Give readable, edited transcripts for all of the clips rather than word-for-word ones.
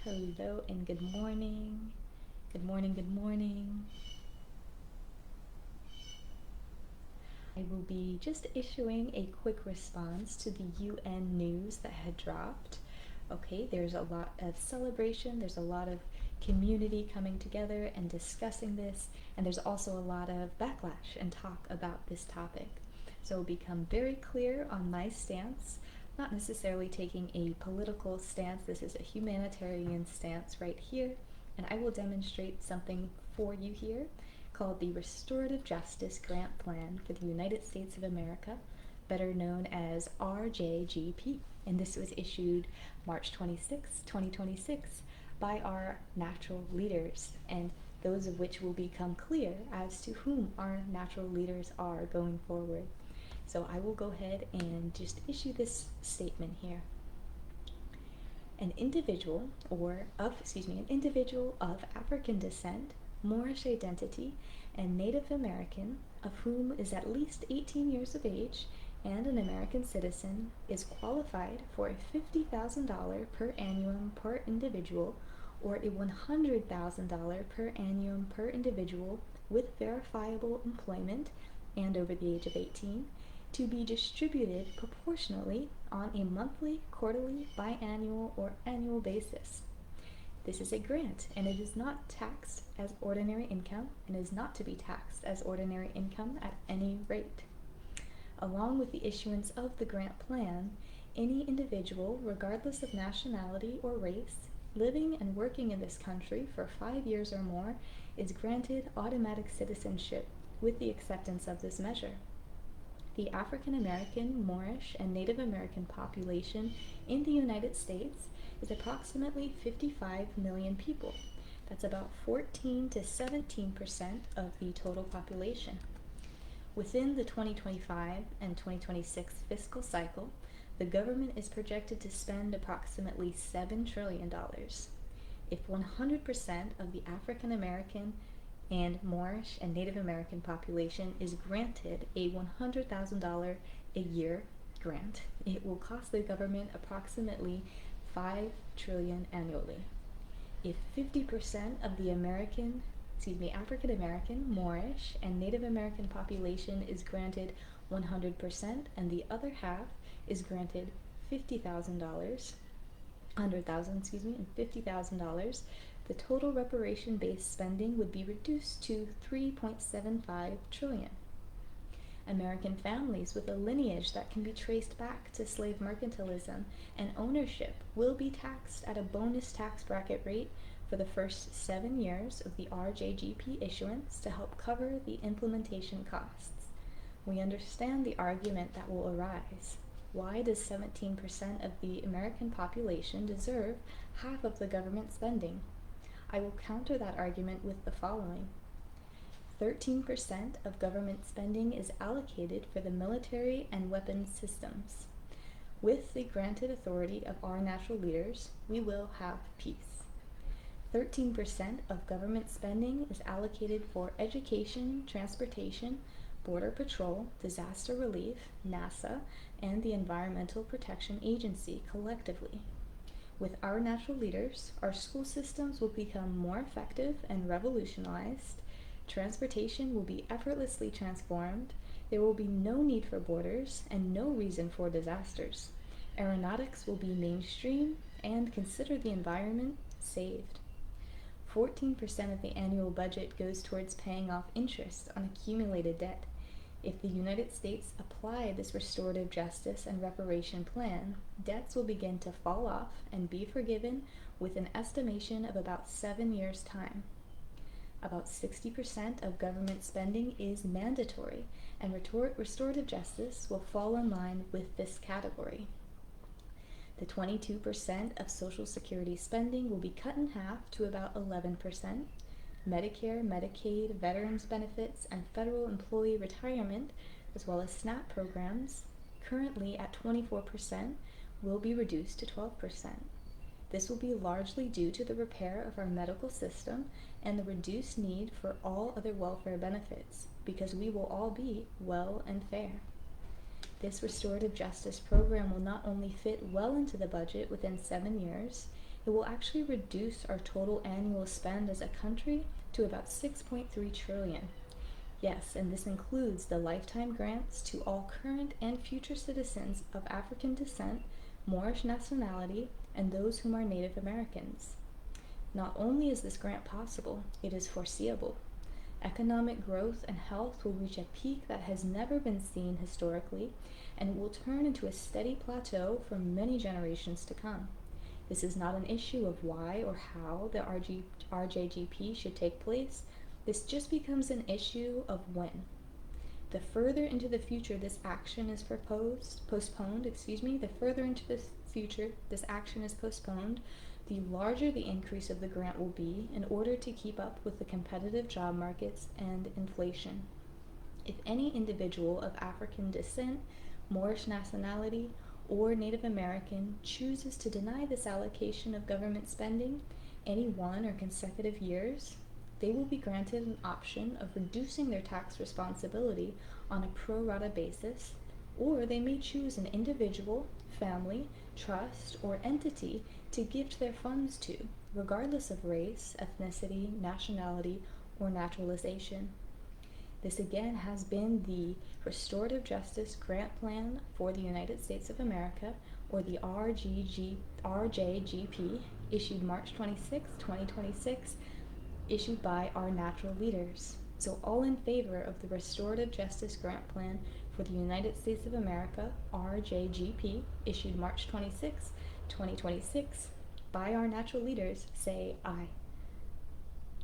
Hello and good morning. Good morning, good morning. I will be just issuing a quick response to the UN news that had dropped. Okay, there's a lot of celebration, there's a lot of community coming together and discussing this, and there's also a lot of backlash and talk about this topic. So it'll become very clear on my stance, not necessarily taking a political stance. This is a humanitarian stance right here, and I will demonstrate something for you here called the Restorative Justice Grant Plan for the United States of America, better known as RJGP. And this was issued March 26, 2026 by our natural leaders, and those of which will become clear as to whom our natural leaders are going forward. So I will go ahead and just issue this statement here. An individual of African descent, Moorish identity, and Native American, of whom is at least 18 years of age and an American citizen, is qualified for a $50,000 per annum per individual or a $100,000 per annum per individual with verifiable employment and over the age of 18, to be distributed proportionally on a monthly, quarterly, biannual, or annual basis. This is a grant, and it is not taxed as ordinary income and is not to be taxed as ordinary income at any rate. Along with the issuance of the grant plan, any individual, regardless of nationality or race, living and working in this country for 5 years or more, is granted automatic citizenship with the acceptance of this measure. The African American, Moorish, and Native American population in the United States is approximately 55 million people. That's about 14 to 17% of the total population. Within the 2025 and 2026 fiscal cycle, the government is projected to spend approximately $7 trillion. If 100% of the African American and Moorish and Native American population is granted a $100,000 a year grant, it will cost the government approximately $5 trillion annually. If 50% of the African American, Moorish, and Native American population is granted 100% and the other half is granted $50,000, and $50,000, the total reparation-based spending would be reduced to $3.75 trillion. American families with a lineage that can be traced back to slave mercantilism and ownership will be taxed at a bonus tax bracket rate for the first 7 years of the RJGP issuance to help cover the implementation costs. We understand the argument that will arise. Why does 17% of the American population deserve half of the government spending? I will counter that argument with the following. 13% of government spending is allocated for the military and weapons systems. With the granted authority of our natural leaders, we will have peace. 13% of government spending is allocated for education, transportation, border patrol, disaster relief, NASA, and the Environmental Protection Agency collectively. With our natural leaders, our school systems will become more effective and revolutionized. Transportation will be effortlessly transformed. There will be no need for borders and no reason for disasters. Aeronautics will be mainstream and consider the environment saved. 14% of the annual budget goes towards paying off interest on accumulated debt. If the United States apply this restorative justice and reparation plan, debts will begin to fall off and be forgiven with an estimation of about 7 years' time. About 60% of government spending is mandatory, and restorative justice will fall in line with this category. The 22% of Social Security spending will be cut in half to about 11%. Medicare, Medicaid, veterans benefits, and federal employee retirement, as well as SNAP programs, currently at 24%, will be reduced to 12%. This will be largely due to the repair of our medical system and the reduced need for all other welfare benefits, because we will all be well and fair. This restorative justice program will not only fit well into the budget within 7 years, it will actually reduce our total annual spend as a country to about 6.3 trillion. Yes, and this includes the lifetime grants to all current and future citizens of African descent, Moorish nationality, and those whom are Native Americans. Not only is this grant possible, it is foreseeable. Economic growth and health will reach a peak that has never been seen historically, and it will turn into a steady plateau for many generations to come. This is not an issue of why or how the RJGP should take place. This just becomes an issue of when. The further into the future this action is the further into the future this action is postponed, the larger the increase of the grant will be in order to keep up with the competitive job markets and inflation. If any individual of African descent, Moorish nationality, or Native American chooses to deny this allocation of government spending any one or consecutive years, they will be granted an option of reducing their tax responsibility on a pro rata basis, or they may choose an individual, family, trust, or entity to gift their funds to, regardless of race, ethnicity, nationality, or naturalization. This again has been the Restorative Justice Grant Plan for the United States of America, or the RJGP, issued March 26, 2026, issued by our natural leaders. So all in favor of the Restorative Justice Grant Plan for the United States of America, RJGP, issued March 26, 2026, by our natural leaders, say aye.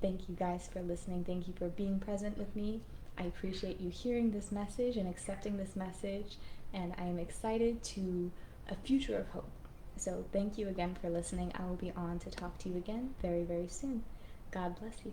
Thank you guys for listening. Thank you for being present with me. I appreciate you hearing this message and accepting this message, and I am excited to a future of hope. So thank you again for listening. I will be on to talk to you again very, very soon. God bless you.